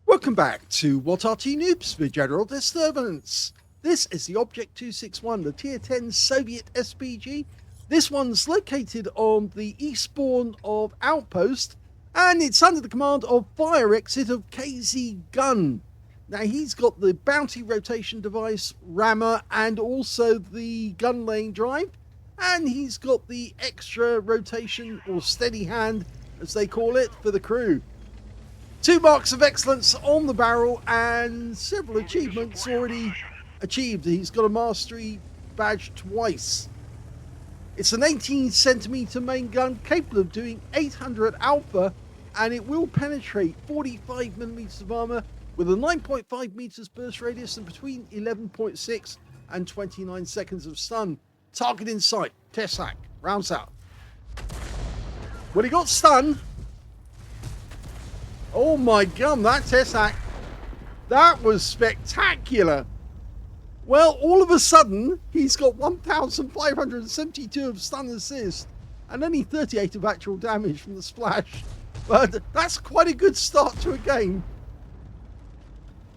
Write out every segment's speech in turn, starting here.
Welcome back to What Arty Noobs for General Disturbance. This is the Object 261, the Tier 10 Soviet SPG. This one's located on the eastbourne of Outpost, and it's under the command of Fire Exit of KZGUN. Now, he's got the bounty rotation device, rammer, and also the gun laying drive, and he's got the extra rotation, or steady hand, as they call it, for the crew. 2 marks of excellence on the barrel and several achievements already achieved. He's got a mastery badge twice. It's an 18cm main gun capable of doing 800 alpha, and it will penetrate 45mm of armor with a 9.5 meters burst radius and between 11.6 and 29 seconds of stun. Target in sight. Tessac. Rounds out. When he got stunned, oh my god, that Tessac, that was spectacular. Well, all of a sudden, he's got 1,572 of stun assist and only 38 of actual damage from the splash. But that's quite a good start to a game.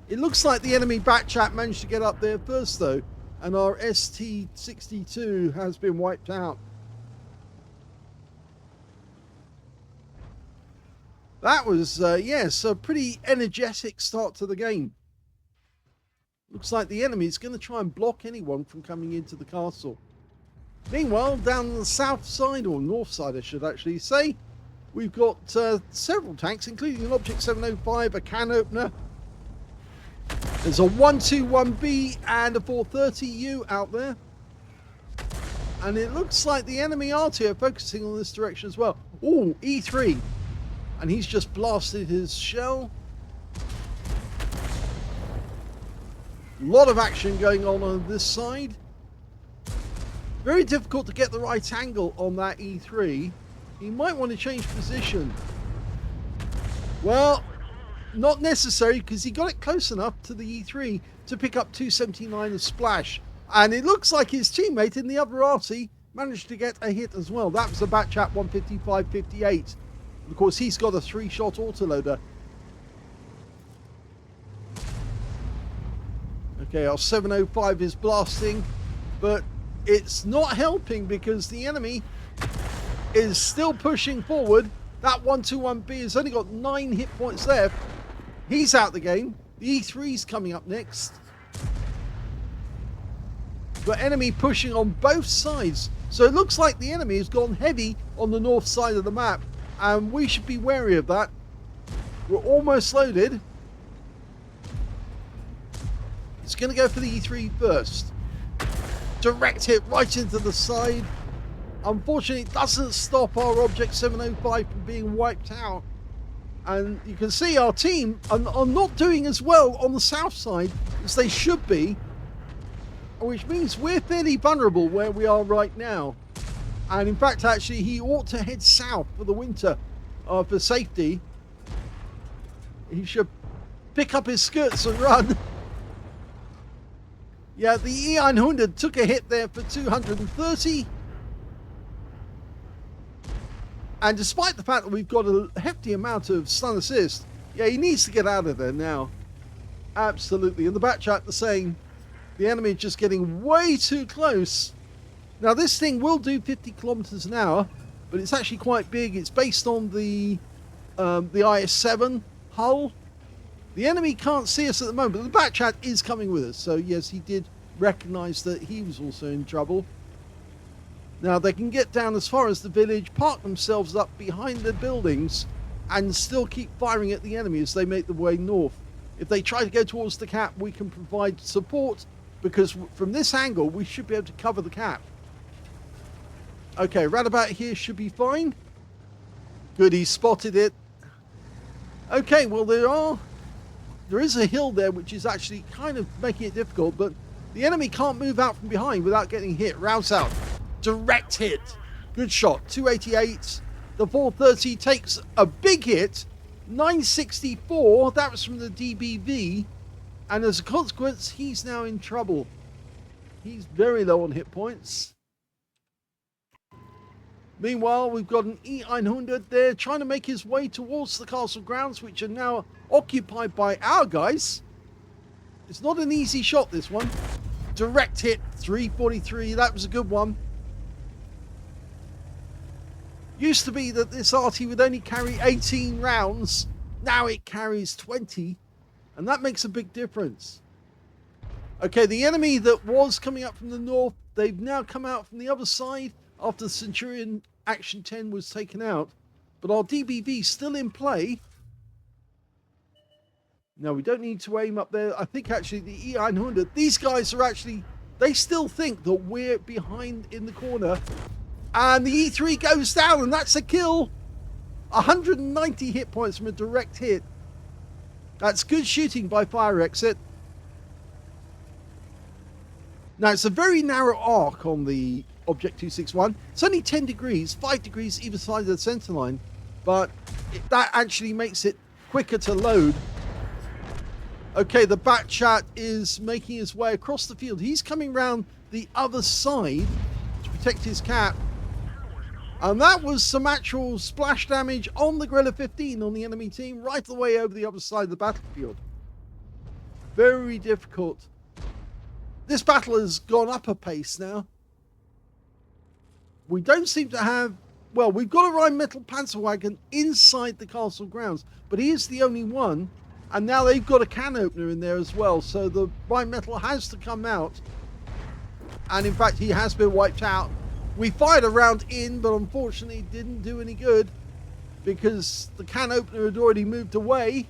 It looks like the enemy Batchat managed to get up there first though, and our ST-62 has been wiped out. That was, yes, a pretty energetic start to the game. Looks like the enemy is going to try and block anyone from coming into the castle. Meanwhile, down the south side, or north side I should actually say, we've got several tanks, including an Object 705, a can opener. There's a 121B and a 430U out there. And it looks like the enemy Arty are focusing on this direction as well. Oh, E3. And he's just blasted his shell. A lot of action going on this side. Very difficult to get the right angle on that E3. He might want to change position. Well, not necessary, because he got it close enough to the E3 to pick up 279 of splash. And it looks like his teammate in the other Arty managed to get a hit as well. That was a Batchat 155-58. Of course, he's got a 3-shot autoloader. Okay, our 705 is blasting, but it's not helping because the enemy is still pushing forward. That 121B has only got 9 hit points left. He's out the game. The E3's coming up next. But enemy pushing on both sides. So it looks like the enemy has gone heavy on the north side of the map. And we should be wary of that. We're almost loaded. It's going to go for the E3 first. Direct hit right into the side. Unfortunately, it doesn't stop our Object 705 from being wiped out. And you can see our team are not doing as well on the south side as they should be. Which means we're fairly vulnerable where we are right now. And in fact, actually, he ought to head south for the winter for safety. He should pick up his skirts and run. Yeah, the E100 took a hit there for 230. And despite the fact that we've got a hefty amount of stun assist, yeah, he needs to get out of there now. Absolutely. And the Batchat the same. The enemy just getting way too close. Now this thing will do 50 kilometers an hour, but it's actually quite big. It's based on the IS-7 hull, The enemy can't see us at the moment, but the back chat is coming with us. So yes, he did recognize that he was also in trouble. Now they can get down as far as the village, park themselves up behind the buildings, and still keep firing at the enemy as they make their way north. If they try to go towards the cap, we can provide support, because from this angle we should be able to cover the cap. Okay, right about here should be fine. Good, he spotted it. Okay, well there is a hill there which is actually kind of making it difficult, but the enemy can't move out from behind without getting hit. Rouse out. Direct hit. Good shot. 288. The 430 takes a big hit. 964. That was from the DBV. And as a consequence, he's now in trouble. He's very low on hit points. Meanwhile, we've got an E900 there trying to make his way towards the castle grounds, which are now occupied by our guys. It's not an easy shot, this one. Direct hit. 343. That was a good one. Used to be that this Arty would only carry 18 rounds. Now it carries 20. And that makes a big difference. Okay, the enemy that was coming up from the north, they've now come out from the other side after the Centurion Action 10 was taken out. But our DBV still in play. Now, we don't need to aim up there. I think actually the E900, these guys are actually, they still think that we're behind in the corner. And the E3 goes down, and that's a kill. 190 hit points from a direct hit. That's good shooting by fire exit. Now, it's a very narrow arc on the Object 261. It's only 10 degrees, 5 degrees either side of the center line, but that actually makes it quicker to load. Okay, the back chat is making his way across the field. He's coming round the other side to protect his cap. And that was some actual splash damage on the Guerrilla 15 on the enemy team, right the way over the other side of the battlefield. Very difficult. This battle has gone up a pace now. We don't seem to have... Well, we've got a Rheinmetall Panzerwagen inside the castle grounds, but he is the only one. And now they've got a can opener in there as well, so the Rheinmetall has to come out. And in fact, he has been wiped out. We fired a round in, but unfortunately it didn't do any good because the can opener had already moved away.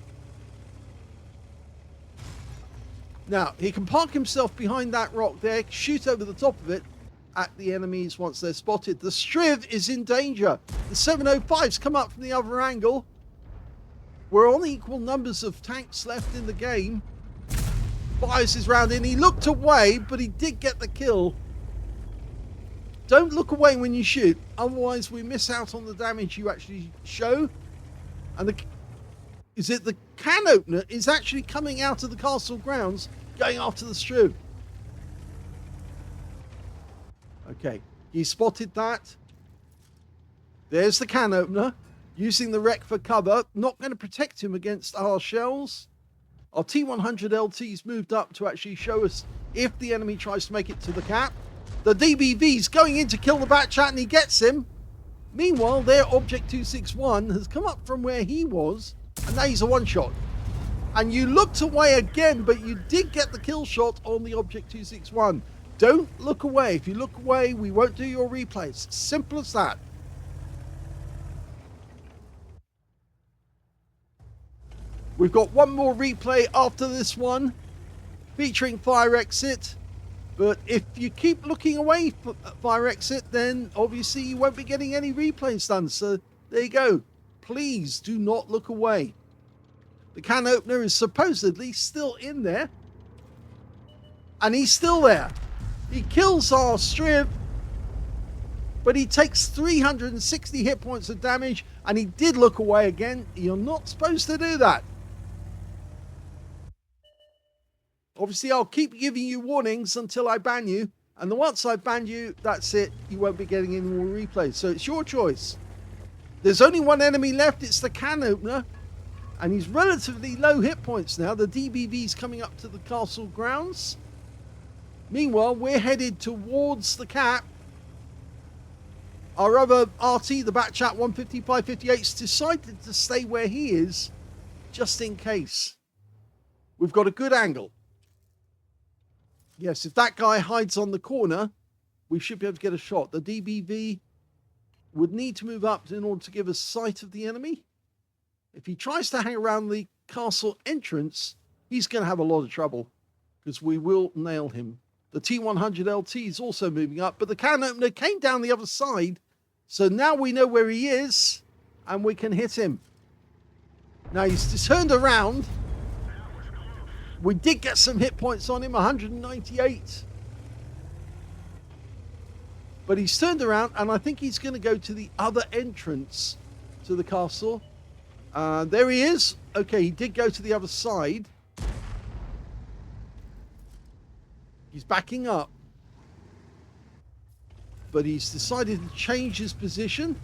Now, he can park himself behind that rock there, shoot over the top of it at the enemies once they're spotted. The Striv is in danger. The 705's come up from the other angle. We're on equal numbers of tanks left in the game. Fires his round in. He looked away, but he did get the kill. Don't look away when you shoot, otherwise we miss out on the damage you actually show. And the can opener is actually coming out of the castle grounds, going after the Striv. Okay, he spotted that. There's the can opener, using the wreck for cover. Not going to protect him against our shells. Our T100 LT's moved up to actually show us if the enemy tries to make it to the cap. The DBV's going in to kill the back chat and he gets him. Meanwhile, their Object 261 has come up from where he was and now he's a one-shot. And you looked away again, but you did get the kill shot on the Object 261. Don't look away. If you look away, we won't do your replays. Simple as that. We've got one more replay after this one, featuring fire exit. But if you keep looking away for fire exit, then obviously you won't be getting any replays done. So there you go. Please do not look away. The can opener is supposedly still in there. And he's still there. He kills our Striv. But he takes 360 hit points of damage. And he did look away again. You're not supposed to do that. Obviously, I'll keep giving you warnings until I ban you. And then once I ban you, that's it. You won't be getting any more replays. So it's your choice. There's only one enemy left. It's the can opener. And he's relatively low hit points now. The DBV's coming up to the castle grounds. Meanwhile, we're headed towards the cap. Our other RT, the Batchat 155-58's decided to stay where he is, just in case. We've got a good angle. Yes, if that guy hides on the corner, we should be able to get a shot. The DBV would need to move up in order to give us sight of the enemy. If he tries to hang around the castle entrance, he's going to have a lot of trouble because we will nail him. The T100 LT is also moving up, but the cannon opener came down the other side. So now we know where he is and we can hit him. Now he's turned around. We did get some hit points on him, 198. But he's turned around, and I think he's going to go to the other entrance to the castle. There he is. Okay, he did go to the other side. He's backing up. But he's decided to change his position.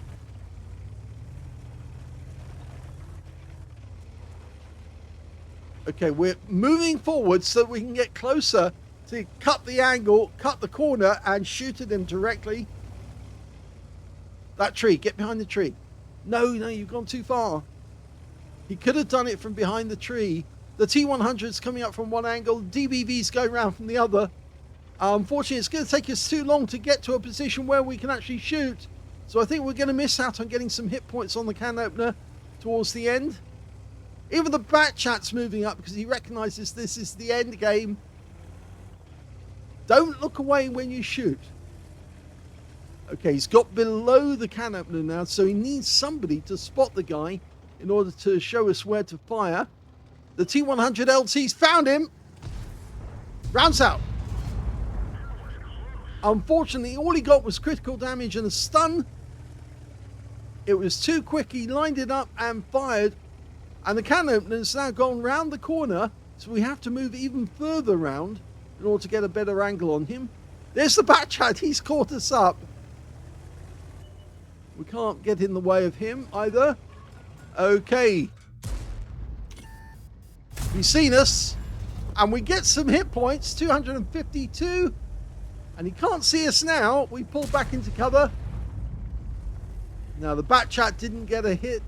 Okay, we're moving forward so that we can get closer to cut the angle, cut the corner, and shoot at him directly. That tree, get behind the tree. No, you've gone too far. He could have done it from behind the tree. The T100's coming up from one angle, DBV's going around from the other. Unfortunately, it's going to take us too long to get to a position where we can actually shoot. So I think we're going to miss out on getting some hit points on the cannon opener towards the end. Even the bat chat's moving up because he recognizes this is the end game. Don't look away when you shoot. Okay, he's got below the cannon opener now, so he needs somebody to spot the guy in order to show us where to fire. The T100 LT's found him. Rounds out. Unfortunately, all he got was critical damage and a stun. It was too quick. He lined it up and fired. And the cannon opener's now gone round the corner, so we have to move even further round in order to get a better angle on him. There's the bat chat. He's caught us up. We can't get in the way of him either. Okay. He's seen us. And we get some hit points, 252. And he can't see us now. We pull back into cover. Now, the bat chat didn't get a hit.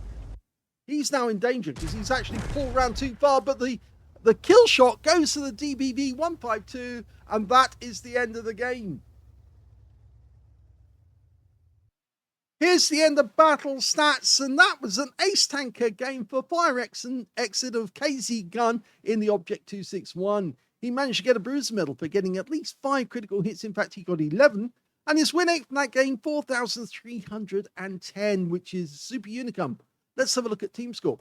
He's now in danger because he's actually pulled around too far. But the kill shot goes to the DBV 152. And that is the end of the game. Here's the end of battle stats. And that was an ace tanker game for Fire Exit of KZGUN in the Object 261. He managed to get a bruiser medal for getting at least 5 critical hits. In fact, he got 11. And his win rate from that game, 4,310, which is super unicum. Let's have a look at team score.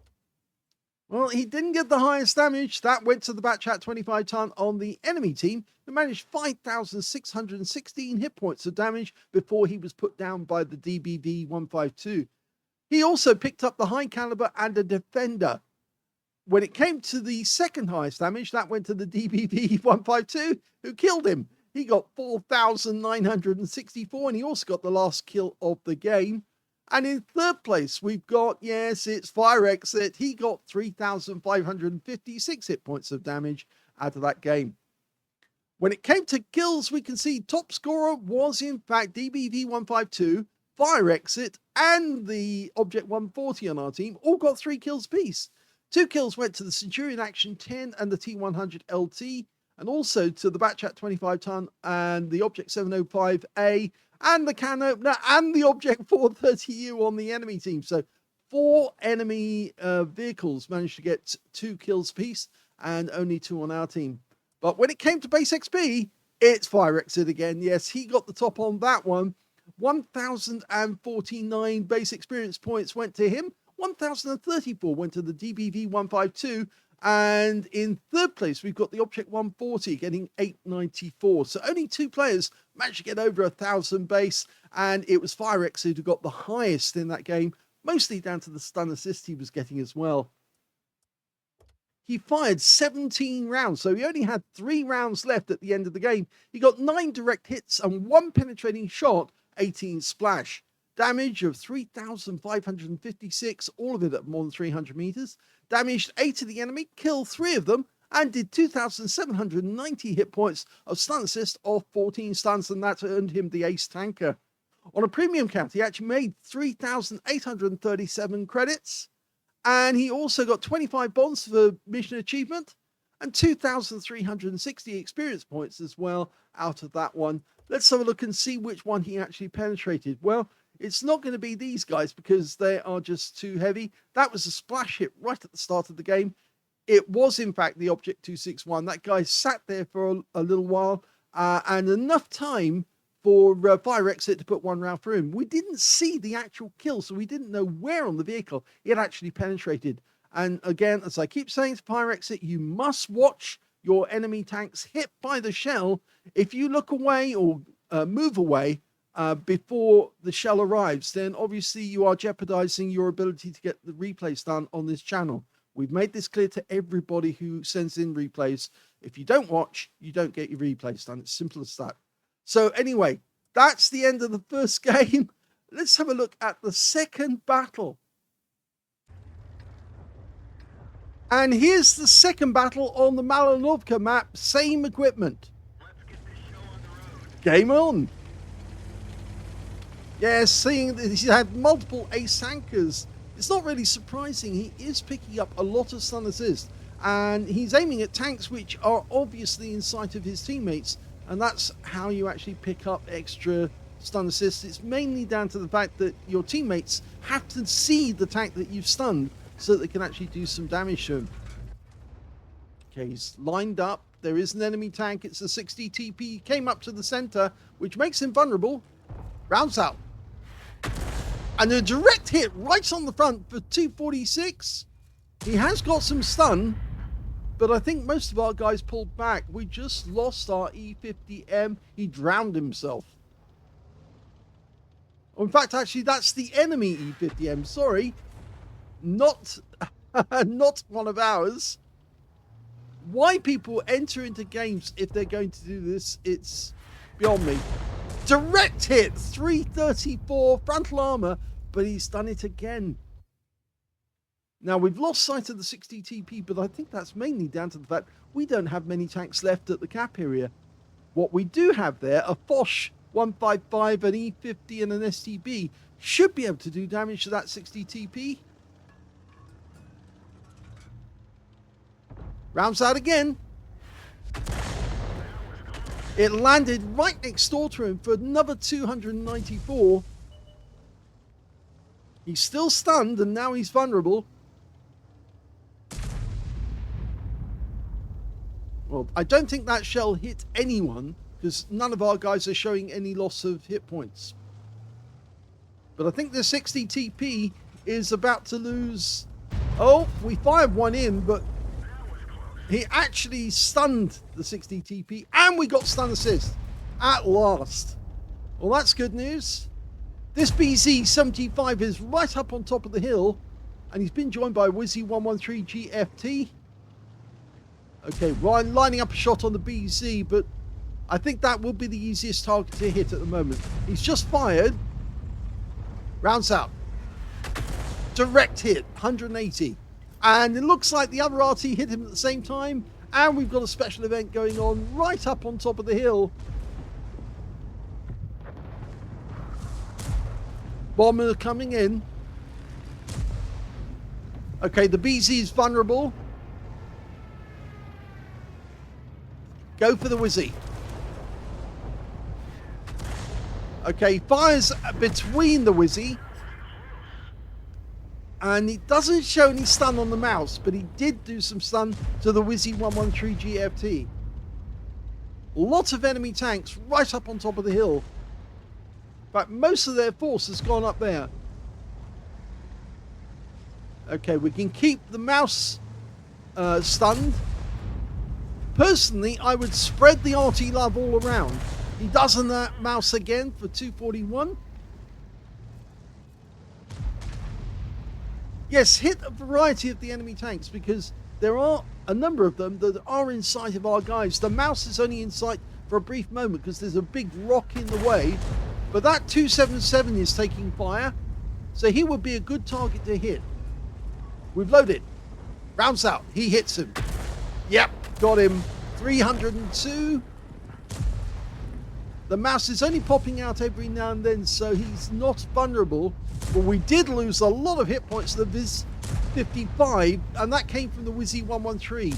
Well, he didn't get the highest damage. That went to the Batchat 25 ton on the enemy team, who managed 5,616 hit points of damage before he was put down by the DBV 152. He also picked up the high caliber and a defender. When it came to the second highest damage, that went to the DBV 152, who killed him. He got 4,964, and he also got the last kill of the game. And in third place, we've got, yes, it's Fire Exit. He got 3,556 hit points of damage out of that game. When it came to kills, we can see top scorer was, in fact, DBV 152, Fire Exit, and the Object 140 on our team all got 3 kills apiece. 2 kills went to the Centurion Action 10 and the T100 LT, and also to the Batchat 25 ton and the Object 705A, and the can opener and the Object 430U on the enemy team. So 4 enemy vehicles managed to get 2 kills apiece and only 2 on our team. But when it came to base XP, it's Fire Exit again. Yes, he got the top on that one. 1,049 base experience points went to him. 1,034 went to the DBV 152. And in third place, we've got the Object 140 getting 894. So only 2 players managed to get over 1,000 base. And it was Fire Exit who got the highest in that game, mostly down to the stun assist he was getting as well. He fired 17 rounds, so he only had 3 rounds left at the end of the game. He got 9 direct hits and 1 penetrating shot, 18 splash. Damage of 3,556, all of it at more than 300 meters. Damaged 8 of the enemy, killed 3 of them, and did 2,790 hit points of stun assist of 14 stuns, and that earned him the ace tanker. On a premium count, he actually made 3,837 credits, and he also got 25 bonds for mission achievement, and 2,360 experience points as well out of that one. Let's have a look and see which one he actually penetrated. Well, it's not going to be these guys because they are just too heavy. That was a splash hit right at the start of the game. It was, in fact, the Object 261. That guy sat there for a little while and enough time for Fire Exit to put one round through him. We didn't see the actual kill, so we didn't know where on the vehicle it actually penetrated. And again, as I keep saying to Fire Exit, you must watch your enemy tanks hit by the shell. If you look away or move away before the shell arrives, then obviously you are jeopardizing your ability to get the replays done on this channel. We've made this clear to everybody who sends in replays. If you don't watch, you don't get your replays done. It's simple as that. So anyway, that's the end of the first game. Let's have a look at the second battle. And here's the second battle on the Malinovka map. Same equipment. Let's get this show on the road. Game on. Yeah, seeing that he's had multiple ace tankers, it's not really surprising. He is picking up a lot of stun assist, and he's aiming at tanks which are obviously in sight of his teammates, and that's how you actually pick up extra stun assists. It's mainly down to the fact that your teammates have to see the tank that you've stunned so that they can actually do some damage to him. Okay, he's lined up. There is an enemy tank. It's a 60 TP. He came up to the center, which makes him vulnerable. Rounds out. And a direct hit right on the front for 246. He has got some stun, but I think most of our guys pulled back. We just lost our E50M. He drowned himself. Oh, in fact, actually, that's the enemy E50M. Sorry. Not one of ours. Why people enter into games if they're going to do this, it's beyond me. Direct hit, 334 frontal armor, but he's done it again. Now, we've lost sight of the 60 TP, but I think that's mainly down to the fact we don't have many tanks left at the cap area. What we do have there, a Foch 155, an E50 and an STB, should be able to do damage to that 60 TP. Rounds out again. It landed right next door to him for another 294. He's still stunned and now he's vulnerable. Well, I don't think that shell hit anyone because none of our guys are showing any loss of hit points. But I think the 60 TP is about to lose. Oh, we fired one in, but he actually stunned the 60 TP, and we got stun assist at last. Well, that's good news. This BZ-75 is right up on top of the hill, and he's been joined by Wizzy113 GFT. Okay, Ryan lining up a shot on the BZ, but I think that will be the easiest target to hit at the moment. He's just fired. Rounds out. Direct hit, 180. And it looks like the other Arty hit him at the same time. And we've got a special event going on right up on top of the hill. Bomber coming in. Okay, the BZ is vulnerable. Go for the Wizzy. Okay, fires between the Wizzy. And it doesn't show any stun on the mouse, but he did do some stun to the Wizzy113 GFT. Lots of enemy tanks right up on top of the hill. In fact, most of their force has gone up there. Okay, we can keep the mouse stunned. Personally, I would spread the Arty love all around. He does on that mouse again for 241. Yes, hit a variety of the enemy tanks because there are a number of them that are in sight of our guys. The mouse is only in sight for a brief moment because there's a big rock in the way. But that 277 is taking fire, so he would be a good target to hit. We've loaded. Rounds out. He hits him. Yep, got him. 302. The mouse is only popping out every now and then, so he's not vulnerable. But we did lose a lot of hit points to the Viz 55, and that came from the Wizzy113.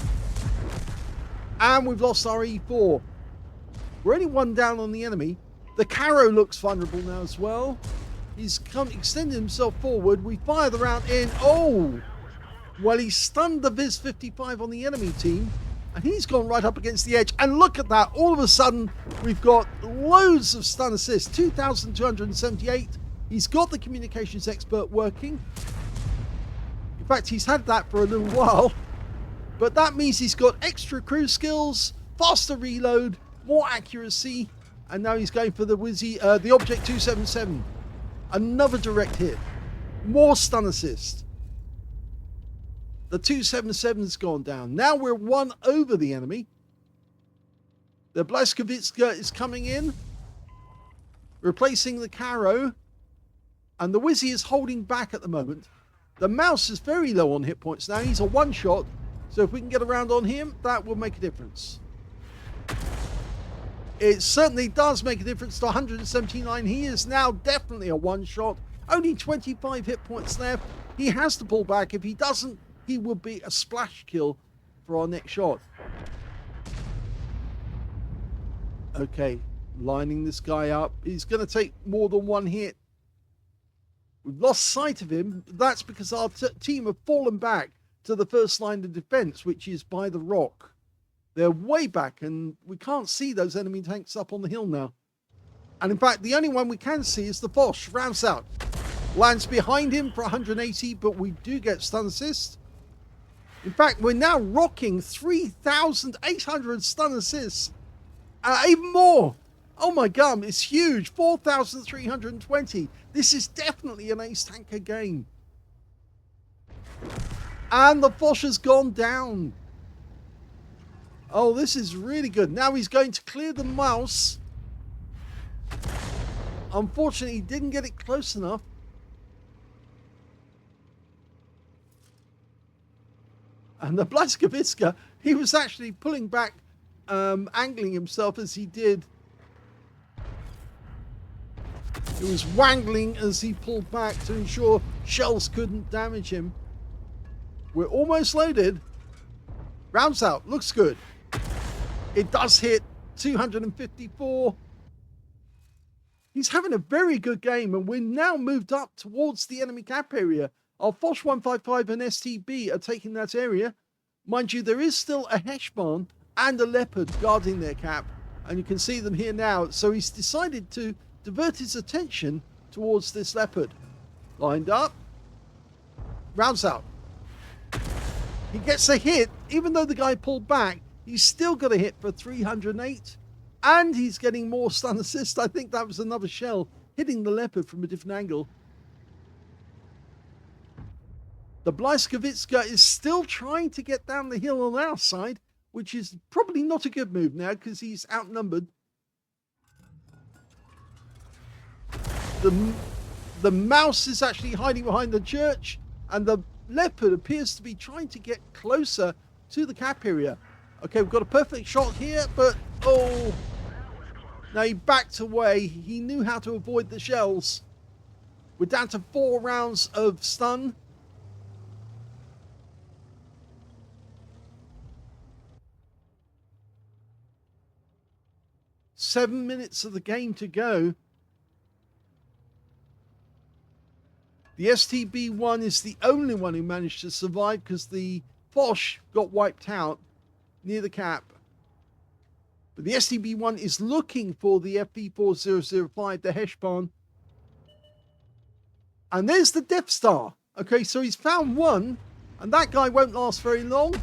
And we've lost our E4. We're only one down on the enemy. The Caro looks vulnerable now as well. He's extending himself forward. We fire the round in. Oh! Well, he stunned the Viz 55 on the enemy team. And he's gone right up against the edge. And look at that. All of a sudden, we've got loads of stun assists. 2,278. He's got the communications expert working. In fact, he's had that for a little while. But that means he's got extra crew skills, faster reload, more accuracy. And now he's going for the Object 277. Another direct hit. More stun assist. The 277's gone down. Now we're one over the enemy. The Blaskovitska is coming in, replacing the Caro. And the Wizzy is holding back at the moment. The Mouse is very low on hit points now. He's a one-shot. So if we can get around on him, that will make a difference. It certainly does make a difference to 179. He is now definitely a one-shot. Only 25 hit points left. He has to pull back. If he doesn't, he will be a splash kill for our next shot. Okay, lining this guy up. He's going to take more than one hit. We've lost sight of him. That's because our team have fallen back to the first line of defense, which is by the rock. They're way back, and we can't see those enemy tanks up on the hill now. And in fact, the only one we can see is the Foch. Rounds out. Lands behind him for 180, but we do get stun assist. In fact, we're now rocking 3,800 stun assists. Even more. Oh my god, it's huge. 4,320. This is definitely an ace tanker game. And the Foch has gone down. Oh, this is really good. Now he's going to clear the Mouse. Unfortunately, he didn't get it close enough. And the Blaskovitska, he was actually pulling back, angling himself as he did. He was wangling as he pulled back to ensure shells couldn't damage him. We're almost loaded. Rounds out. Looks good. It does hit 254. He's having a very good game, and we're now moved up towards the enemy cap area. Our Foch 155 and STB are taking that area. Mind you, there is still a Heshbon and a Leopard guarding their cap, and you can see them here now. So he's decided to divert his attention towards this Leopard. Lined up. Rounds out. He gets a hit. Even though the guy pulled back, he's still got a hit for 308. And he's getting more stun assist. I think that was another shell hitting the Leopard from a different angle. The Blaskovitska is still trying to get down the hill on our side, which is probably not a good move now because he's outnumbered. The Mouse is actually hiding behind the church, and the Leopard appears to be trying to get closer to the cap area. Okay, we've got a perfect shot here, but oh, now he backed away. He knew how to avoid the shells. We're down to 4 rounds of stun. Seven minutes of the game to go. The STB-1 is the only one who managed to survive because the Foch got wiped out near the cap. But the STB-1 is looking for the FV4005, the Heshbon. And there's the Death Star. Okay, so he's found one, and that guy won't last very long.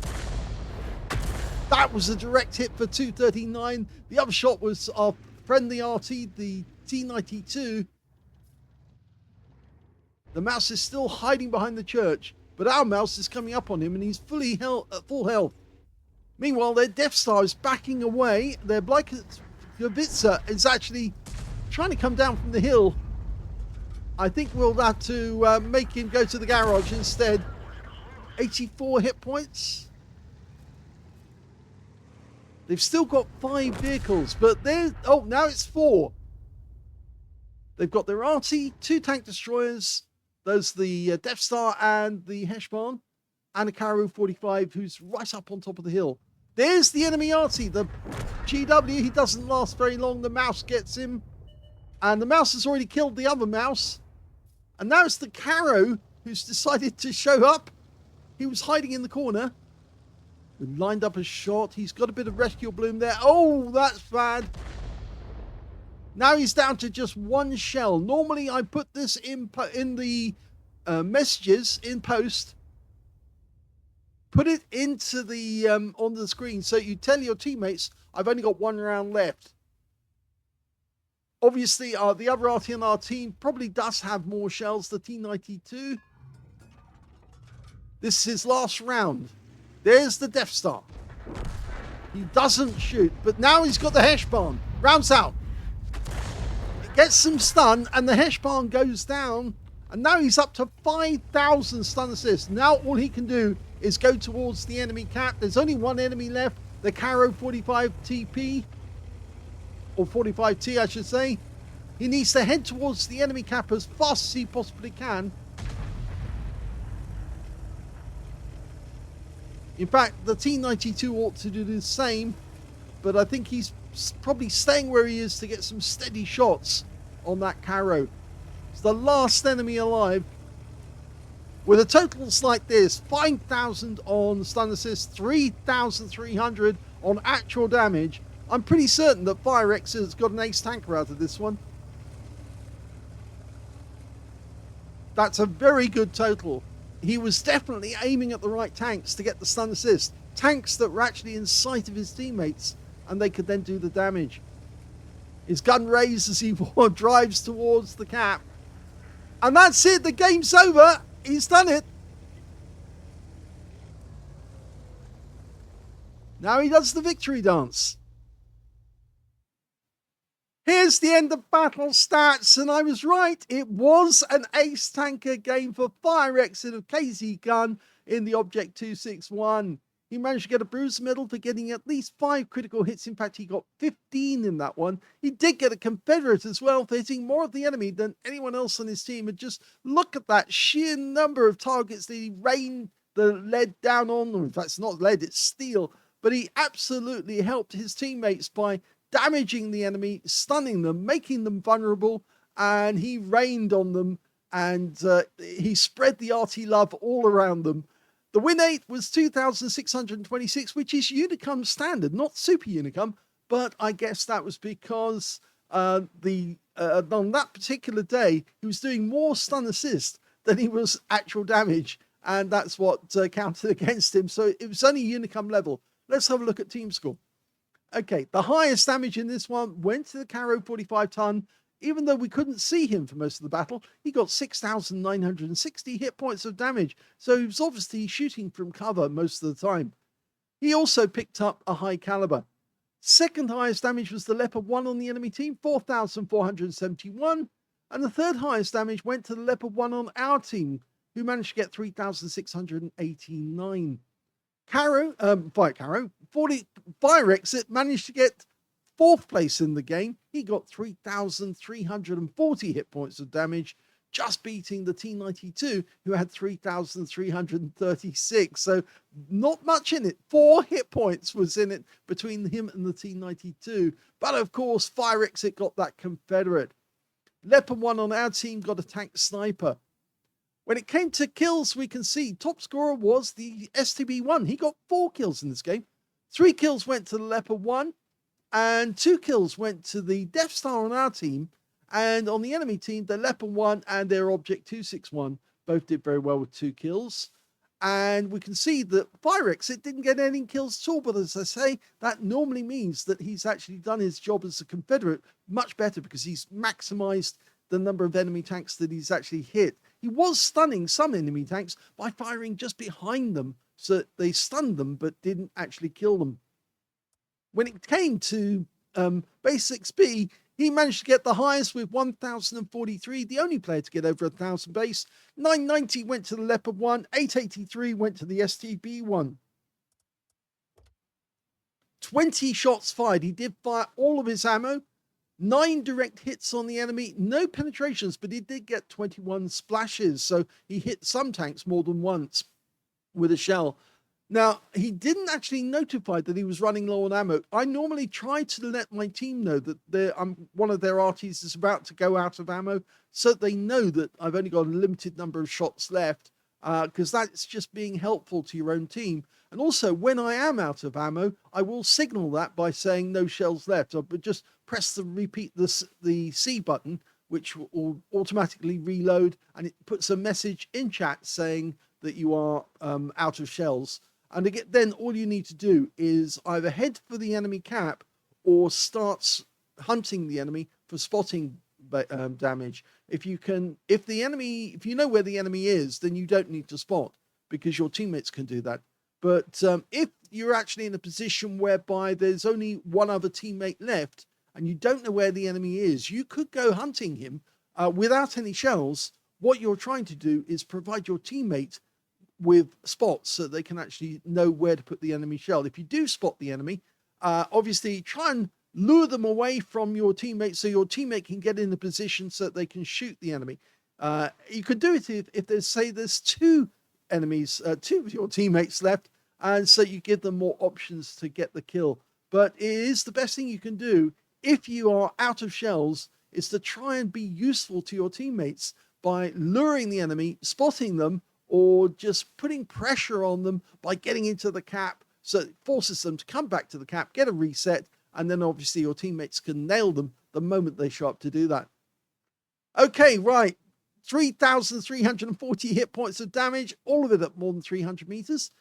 That was a direct hit for 239. The other shot was our friendly Arty, the T92. The Mouse is still hiding behind the church, but our Mouse is coming up on him, and he's full health. Meanwhile, their Death Star is backing away. Their Blaskovitsa is actually trying to come down from the hill. I think we'll have to make him go to the garage instead. 84 hit points. They've still got 5 vehicles, but they're... Oh, now it's 4. They've got their Arty, 2 tank destroyers. There's the Death Star and the Heshbon, and a Karoo 45 who's right up on top of the hill. There's the enemy Arty. The GW, he doesn't last very long. The mouse gets him. And the mouse has already killed the other mouse. And now it's the Caro who's decided to show up. He was hiding in the corner. We lined up a shot. He's got a bit of rescue bloom there. Oh, that's bad. Now he's down to just one shell. Normally I put this in the messages in post. Put it into the on the screen so you tell your teammates I've only got one round left. Obviously, the other Arty on our team probably does have more shells, the T92. This is his last round. There's the Death Star. He doesn't shoot, but now he's got the Heshbon. Rounds out. It gets some stun, and the Heshbon goes down. And now he's up to 5,000 stun assists. Now all he can do is go towards the enemy cap. There's only one enemy left, the Caro 45 TP. Or 45T, I should say. He needs to head towards the enemy cap as fast as he possibly can. In fact, the T92 ought to do the same, but I think he's probably staying where he is to get some steady shots on that Caro. It's the last enemy alive. With a totals like this, 5,000 on stun assist, 3,300 on actual damage, I'm pretty certain that FireX has got an ace tanker out of this one. That's a very good total. He was definitely aiming at the right tanks to get the stun assist. Tanks that were actually in sight of his teammates, and they could then do the damage. His gun raised as he drives towards the cap. And that's it, the game's over. He's done it. Now he does the victory dance. Here's the end of battle stats, and I was right. It was an ace tanker game for FireX of KZGUN in the Object 261. He managed to get a bruise medal for getting at least 5 critical hits. In fact, he got 15 in that one. He did get a Confederate as well for hitting more of the enemy than anyone else on his team. And just look at that sheer number of targets that he rained the lead down on. In fact, it's not lead, it's steel. But he absolutely helped his teammates by damaging the enemy, stunning them, making them vulnerable, and he rained on them, and he spread the Arty love all around them. The win rate was 2,626, which is Unicum standard, not Super Unicum, but I guess that was because on that particular day, he was doing more stun assist than he was actual damage, and that's what counted against him, so it was only Unicum level. Let's have a look at team score. Okay, the highest damage in this one went to the Caro 45 ton. Even though we couldn't see him for most of the battle, he got 6,960 hit points of damage. So he was obviously shooting from cover most of the time. He also picked up a high caliber. Second highest damage was the Leopard 1 on the enemy team, 4,471. And the third highest damage went to the Leopard 1 on our team, who managed to get 3,689. FireX managed to get 4th place in the game. He got 3,340 hit points of damage, just beating the T92, who had 3,336. So not much in it. 4 hit points was in it between him and the T92. But of course, FireX got that Confederate. Leopard 1 on our team got a tank sniper. When it came to kills, we can see top scorer was the STB1. He got 4 kills in this game. 3 kills went to the Leopard 1, and 2 kills went to the Death Star on our team. And on the enemy team, the Leopard 1 and their Object 261 both did very well with 2 kills. And we can see that FireX, it didn't get any kills at all. But as I say, that normally means that he's actually done his job as a Confederate much better, because he's maximized the number of enemy tanks that he's actually hit. He was stunning some enemy tanks by firing just behind them, so that they stunned them but didn't actually kill them. When it came to base XP, he managed to get the highest with 1,043, the only player to get over 1,000 base. 990 went to the Leopard 1, 883 went to the STB 1. 20 shots fired. He did fire all of his ammo. 9 direct hits on the enemy, no penetrations, but he did get 21 splashes. So he hit some tanks more than once with a shell. Now, he didn't actually notify that he was running low on ammo. I normally try to let my team know that one of their Arties is about to go out of ammo, so they know that I've only got a limited number of shots left, because that's just being helpful to your own team. And also, when I am out of ammo, I will signal that by saying no shells left. I would just press the C button, which will automatically reload, and it puts a message in chat saying that you are out of shells. And again, then all you need to do is either head for the enemy cap or start hunting the enemy for spotting damage. If you know where the enemy is, then you don't need to spot, because your teammates can do that. But if you're actually in a position whereby there's only one other teammate left and you don't know where the enemy is, you could go hunting him without any shells. What you're trying to do is provide your teammate with spots so they can actually know where to put the enemy shell. If you do spot the enemy, obviously try and lure them away from your teammate so your teammate can get in a position so that they can shoot the enemy. You could do it if there's two enemies, two of your teammates left, and so you give them more options to get the kill. But it is the best thing you can do if you are out of shells, is to try and be useful to your teammates by luring the enemy, spotting them, or just putting pressure on them by getting into the cap, so it forces them to come back to the cap, get a reset, and then obviously your teammates can nail them the moment they show up to do that. Okay, right. 3,340 hit points of damage, all of it at more than 300 meters.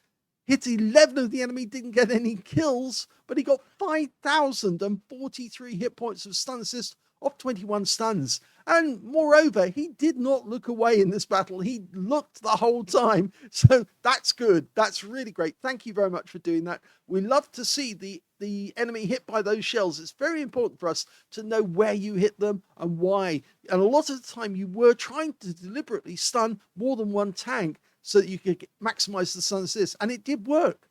Hit 11 of the enemy, didn't get any kills, but he got 5,043 hit points of stun assist off 21 stuns. And moreover, he did not look away in this battle. He looked the whole time. So that's good. That's really great. Thank you very much for doing that. We love to see the enemy hit by those shells. It's very important for us to know where you hit them and why. And a lot of the time you were trying to deliberately stun more than one tank so that you could maximize the stun assist. And it did work.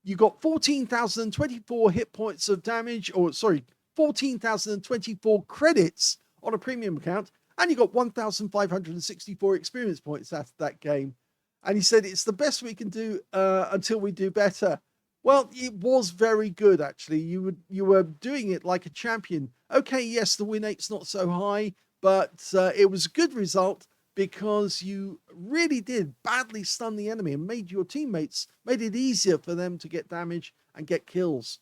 You got 14,024 hit points of damage, 14,024 credits on a premium account, and you got 1,564 experience points after that game. And he said it's the best we can do until we do better. Well, it was very good, actually. You were doing it like a champion. Okay, yes, the win rate's not so high, but it was a good result because you really did badly stun the enemy and made it easier for them to get damage and get kills.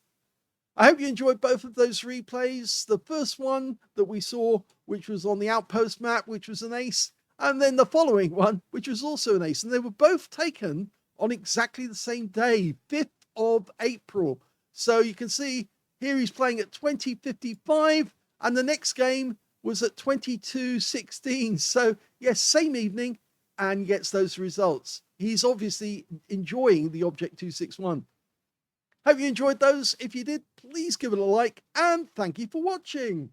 I hope you enjoyed both of those replays. The first one that we saw, which was on the Outpost map, which was an ace, and then the following one, which was also an ace. And they were both taken on exactly the same day, 5th of April. So you can see here he's playing at 20:55, and the next game was at 22:16. So yes, same evening, and gets those results. He's obviously enjoying the Object 261. Hope you enjoyed those. If you did, please give it a like, and thank you for watching.